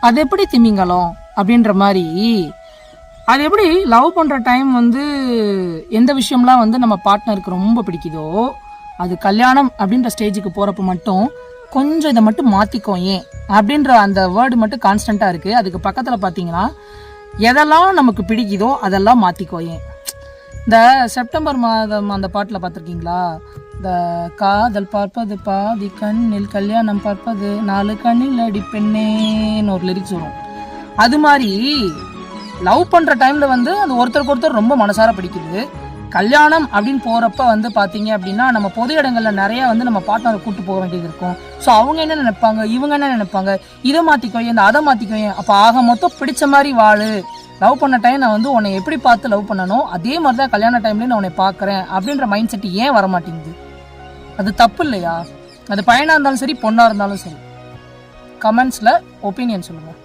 அது எப்படி திமிங்கலம் அப்படின்ற மாதிரி, அது எப்படி லவ் பண்ணுற டைம் வந்து எந்த விஷயம்லாம் வந்து நம்ம பார்ட்னருக்கு ரொம்ப பிடிக்குதோ, அது கல்யாணம் அப்படின்ற ஸ்டேஜுக்கு போகிறப்ப மட்டும் கொஞ்சம் இதை மட்டும் மாற்றிக்கோ ஏன் அப்படின்ற அந்த வேர்டு மட்டும் கான்ஸ்டண்ட்டாக இருக்குது. அதுக்கு பக்கத்தில் பார்த்தீங்கன்னா, எதெல்லாம் நமக்கு பிடிக்குதோ அதெல்லாம் மாற்றிக்கோ ஏன். இந்த செப்டம்பர் மாதம் அந்த பாட்டில் பார்த்துருக்கீங்களா? இந்த காதல் பார்ப்பது பாதி கண்ணில், கல்யாணம் பார்ப்பது 4 கண்ணில் அடி பெண்ணேன்னு ஒரு லிரிக்ஸ் வரும். அது மாதிரி லவ் பண்ணுற டைமில் வந்து அது ஒருத்தருக்கு ஒருத்தர் ரொம்ப மனசார பிடிக்குது. கல்யாணம் அப்படின்னு போகிறப்ப வந்து பார்த்தீங்க அப்படின்னா, நம்ம பொது இடங்களில் நிறையா வந்து நம்ம பார்ட்னரை கூப்பிட்டு போக வேண்டியது இருக்கும். ஸோ அவங்க என்ன நினைப்பாங்க, இவங்க என்ன நினைப்பாங்க, இதை மாற்றிக்கோயே, இந்த அதை மாற்றிக்கோயே. அப்போ ஆக மொத்தம் பிடிச்ச மாதிரி வாழு. லவ் பண்ண டைம் நான் வந்து உன்னை எப்படி பார்த்து லவ் பண்ணணும், அதே மாதிரி தான் கல்யாண டைம்லேயும் நான் உன்னை பார்க்குறேன் அப்படின்ற மைண்ட் செட் ஏன் வரமாட்டேங்குது? அது தப்பு இல்லையா? அது பையனாக இருந்தாலும் சரி, பொண்ணாக இருந்தாலும் சரி. கமெண்ட்ஸில் ஒப்பீனியன் சொல்லுங்கள்.